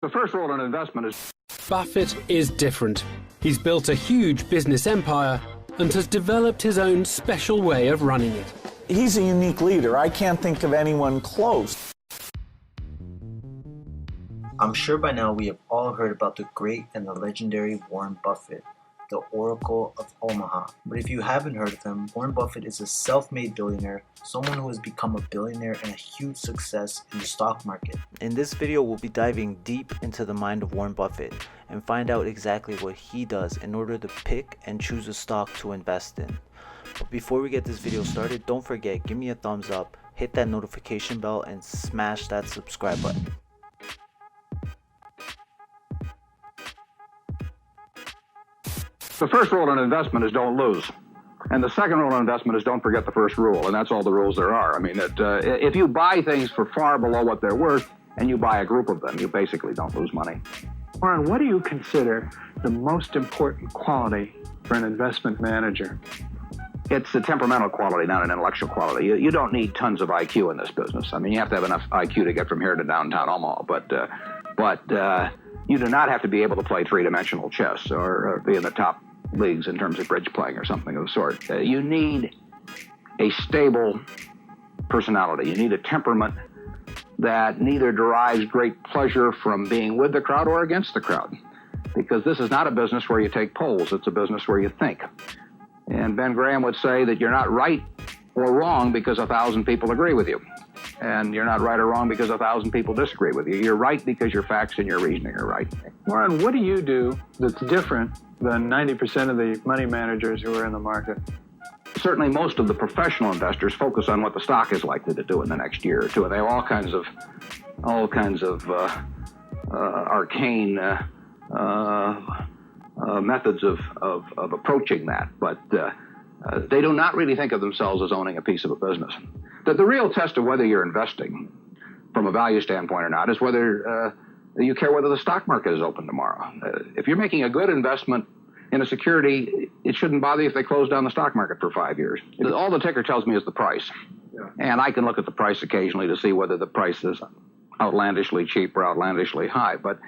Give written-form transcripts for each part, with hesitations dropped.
The first rule in investment is... Buffett is different. He's built a huge business empire and has developed his own special way of running it. He's a unique leader. I can't think of anyone close. I'm sure by now we have all heard about the great and the legendary Warren Buffett, the Oracle of Omaha. But if you haven't heard of him, Warren Buffett is a self-made billionaire, someone who has become a billionaire and a huge success in the stock market. In this video, we'll be diving deep into the mind of Warren Buffett and find out exactly what he does in order to pick and choose a stock to invest in. But before we get this video started, don't forget, give me a thumbs up, hit that notification bell, and smash that subscribe button. The first rule in investment is don't lose. And the second rule in investment is don't forget the first rule, and that's all the rules there are. I mean, if you buy things for far below what they're worth and you buy a group of them, you basically don't lose money. Warren, what do you consider the most important quality for an investment manager? It's a temperamental quality, not an intellectual quality. You don't need tons of IQ in this business. I mean, you have to have enough IQ to get from here to downtown Omaha, but you do not have to be able to play three-dimensional chess or be in the top leagues in terms of bridge playing or something of the sort. You need a stable personality. You need a temperament that neither derives great pleasure from being with the crowd or against the crowd. Because this is not a business where you take polls, it's a business where you think. And Ben Graham would say that you're not right or wrong because 1,000 people agree with you. And you're not right or wrong because 1,000 people disagree with you. You're right because your facts and your reasoning are right. Warren, what do you do that's different than 90% of the money managers who are in the market? Certainly most of the professional investors focus on what the stock is likely to do in the next year or two. And they have all kinds of arcane methods of approaching that. But they do not really think of themselves as owning a piece of a business. The real test of whether you're investing from a value standpoint or not is whether you care whether the stock market is open tomorrow. If you're making a good investment in a security, it shouldn't bother you if they close down the stock market for 5 years. All the ticker tells me is the price. Yeah. And I can look at the price occasionally to see whether the price is outlandishly cheap or outlandishly high. But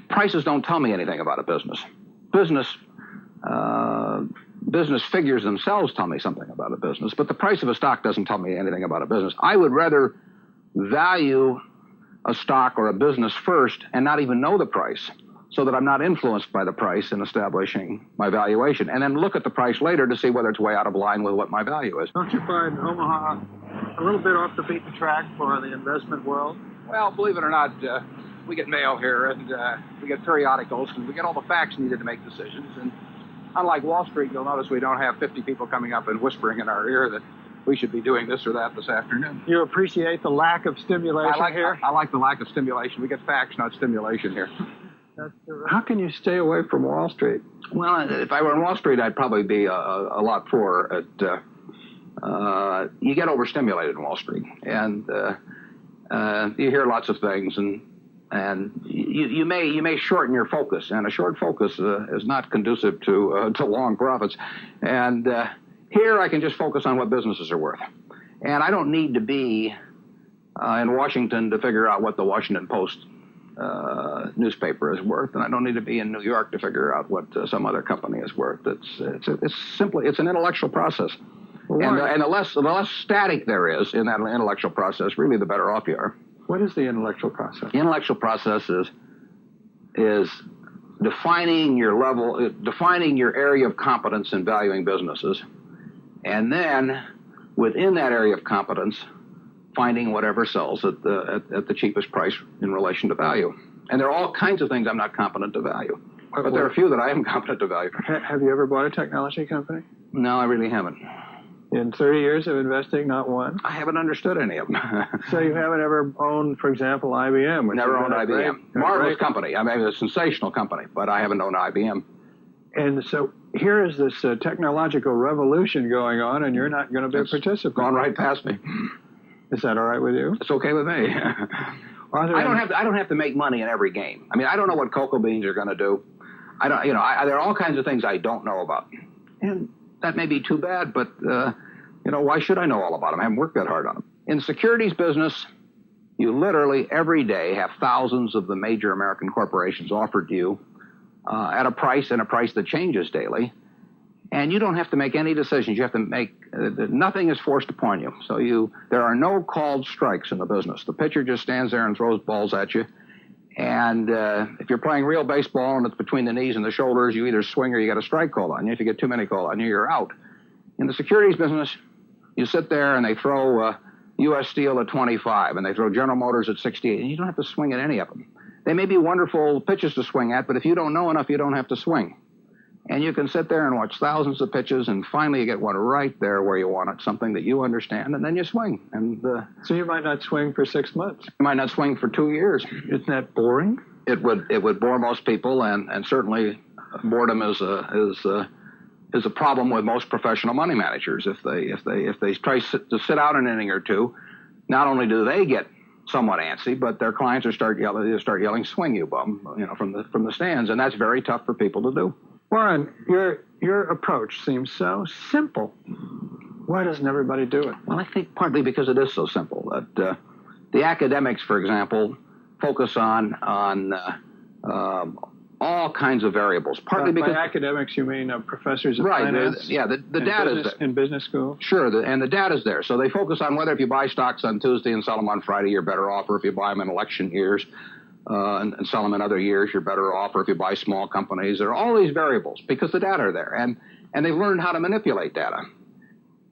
prices don't tell me anything about a business. Business figures themselves tell me something about a business, but the price of a stock doesn't tell me anything about a business. I would rather value a stock or a business first and not even know the price, so that I'm not influenced by the price in establishing my valuation, and then look at the price later to see whether it's way out of line with what my value is. Don't you find Omaha a little bit off the beaten track for the investment world? Well, believe it or not, we get mail here, and we get periodicals, and we get all the facts needed to make decisions. And unlike Wall Street, you'll notice we don't have 50 people coming up and whispering in our ear that we should be doing this or that this afternoon. You appreciate the lack of stimulation here? I like the lack of stimulation. We get facts, not stimulation here. How can you stay away from Wall Street? Well, if I were on Wall Street, I'd probably be a lot poorer. You get overstimulated in Wall Street, and you hear lots of things, and you may shorten your focus, and a short focus is not conducive to long profits. And here I can just focus on what businesses are worth, and I don't need to be in Washington to figure out what the Washington Post newspaper is worth, and I don't need to be in New York to figure out what some other company is worth. It's an intellectual process, and the less static there is in that intellectual process, really the better off you are. What is the intellectual process? The intellectual process is defining your area of competence in valuing businesses, and then within that area of competence, finding whatever sells at the cheapest price in relation to value. And there are all kinds of things I'm not competent to value, but there are a few that I am competent to value. Have you ever bought a technology company? No, I really haven't. In 30 years of investing, not one? I haven't understood any of them. So you haven't ever owned, for example, IBM? Never owned IBM. Marvelous company. I mean, a sensational company, but I haven't owned IBM. And so here is this technological revolution going on, and you're not going to be a participant. Gone right past me. Is that all right with you? It's okay with me. I don't have to make money in every game. I mean, I don't know what cocoa beans are going to do. There are all kinds of things I don't know about, and that may be too bad. But why should I know all about them? I haven't worked that hard on them. In the securities business, You literally every day have thousands of the major American corporations offered to you at a price that changes daily. And you don't have to make any decisions. You have to make, nothing is forced upon you. So there are no called strikes in the business. The pitcher just stands there and throws balls at you. And if you're playing real baseball and it's between the knees and the shoulders, you either swing or you get a strike call on you. If you get too many called on you, you're out. In the securities business, you sit there and they throw U.S. Steel at 25 and they throw General Motors at 68, and you don't have to swing at any of them. They may be wonderful pitches to swing at, but if you don't know enough, you don't have to swing. And you can sit there and watch thousands of pitches, and finally you get one right there where you want it, something that you understand, and then you swing. And so you might not swing for 6 months. You might not swing for 2 years. Isn't that boring? It would bore most people, and certainly boredom is a problem with most professional money managers. If they try to sit out an inning or two, not only do they get somewhat antsy, but their clients will start yelling, "Swing, you bum!" From the stands, and that's very tough for people to do. Warren, your approach seems so simple. Why doesn't everybody do it? Well, I think partly because it is so simple. That the academics, for example, focus on all kinds of variables. Partly because by academics, you mean professors of right, finance? The data is in business school. Sure, and the data's there. So they focus on whether if you buy stocks on Tuesday and sell them on Friday, you're better off, or if you buy them in election years. And sell them in other years, you're better off, or if you buy small companies. There are all these variables because the data are there, and they've learned how to manipulate data.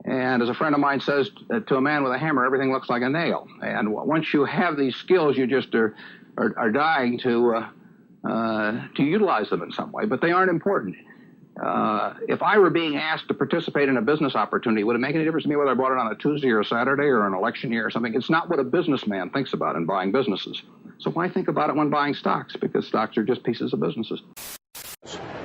And as a friend of mine says, to a man with a hammer, everything looks like a nail. And once you have these skills, you just are dying to utilize them in some way, but they aren't important. If I were being asked to participate in a business opportunity, would it make any difference to me whether I bought it on a Tuesday or a Saturday or an election year or something? It's not what a businessman thinks about in buying businesses. So why think about it when buying stocks? Because stocks are just pieces of businesses.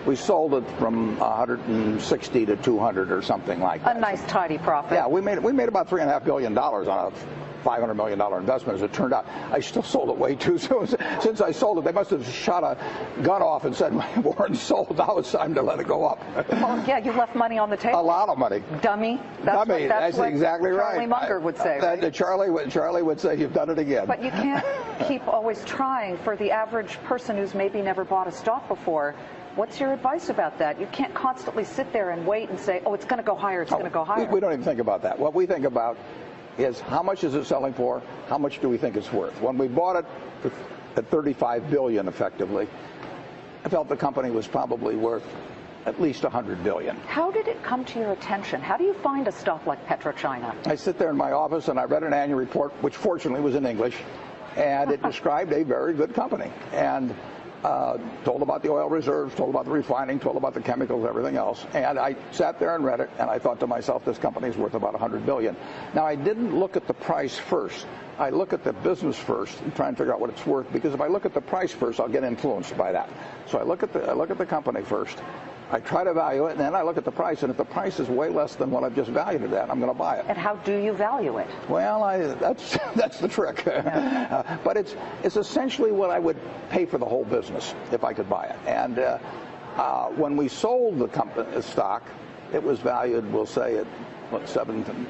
We sold it from 160 to 200 or something like that. A nice tidy profit. Yeah, we made about $3.5 billion on a $500 million investment. As it turned out, I still sold it way too soon. Since I sold it, they must have shot a gun off and said, "Warren sold. Now it's time to let it go up." Well, yeah, you left money on the table. A lot of money. Dummy. That's what exactly right. Charlie Munger would say. Right? Charlie would say, "You've done it again." But you can't keep always trying. For the average person who's maybe never bought a stock before, what's your advice about that? You can't constantly sit there and wait and say, "Oh, it's going to go higher. It's going to go higher." We don't even think about that. What we think about is how much is it selling for? How much do we think it's worth? When we bought it at $35 billion, effectively, I felt the company was probably worth at least $100 billion. How did it come to your attention? How do you find a stock like PetroChina? I sit there in my office and I read an annual report, which fortunately was in English, and it described a very good company. And told about the oil reserves, told about the refining, told about the chemicals, everything else. And I sat there and read it, and I thought to myself, this company is worth about $100 billion. Now, I didn't look at the price first. I look at the business first and try and figure out what it's worth, because if I look at the price first, I'll get influenced by that. So I look at the company first. I try to value it, and then I look at the price, and if the price is way less than what I've just valued it at, I'm going to buy it. And how do you value it? Well, that's the trick. Yeah. But it's essentially what I would pay for the whole business if I could buy it. And when we sold the stock, it was valued, we'll say, at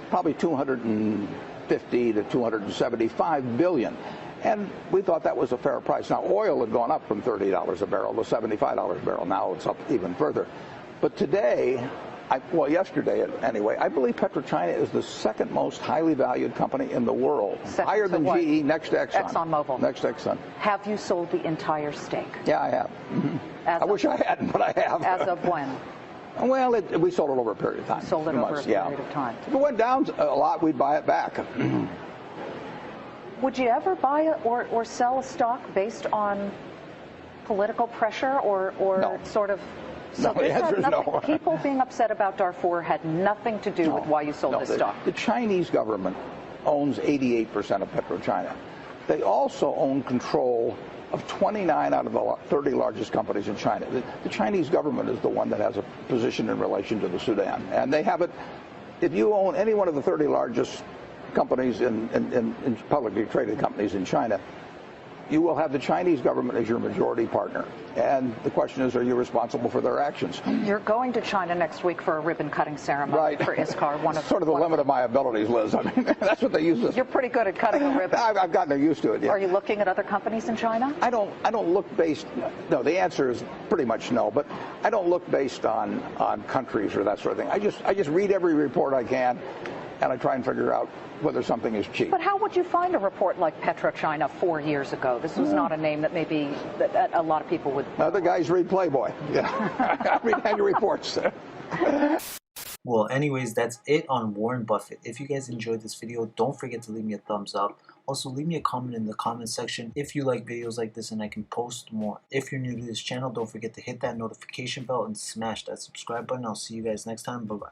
probably 250 to 275 billion. And we thought that was a fair price. Now, oil had gone up from $30 a barrel to $75 a barrel. Now it's up even further. But today, yesterday anyway, I believe PetroChina is the second most highly valued company in the world. Higher than GE, next to Exxon. ExxonMobil. Next to Exxon. Have you sold the entire stake? Yeah, I have. Mm-hmm. I wish I hadn't, but I have. As of when? Well, we sold it over a period of time. Sold it over a period of time. If it went down a lot, we'd buy it back. Would you ever buy or sell a stock based on political pressure or no. sort of? So no, the answer is no. People being upset about Darfur had nothing to do with why you sold the stock. The Chinese government owns 88% of PetroChina. They also own control of 29 out of the 30 largest companies in China. The Chinese government is the one that has a position in relation to the Sudan. And they have it, if you own any one of the 30 largest companies in publicly traded companies in China, you will have the Chinese government as your majority partner. And the question is, are you responsible for their actions? You're going to China next week for a ribbon-cutting ceremony Right. for ISCAR. Sort of the limit of my abilities, Liz. I mean, that's what they use this. You're pretty good at cutting a ribbon. I've gotten used to it. Yeah. Are you looking at other companies in China? I don't look based. No, the answer is pretty much no. But I don't look based on countries or that sort of thing. I just read every report I can, and I try and figure out whether something is cheap. But how would you find a report like PetroChina 4 years ago? This was not a name that maybe that a lot of people would. Other guys read Playboy. Yeah, I read annual reports. Well, anyways, that's it on Warren Buffett. If you guys enjoyed this video, don't forget to leave me a thumbs up. Also, leave me a comment in the comment section if you like videos like this and I can post more. If you're new to this channel, don't forget to hit that notification bell and smash that subscribe button. I'll see you guys next time. Bye-bye.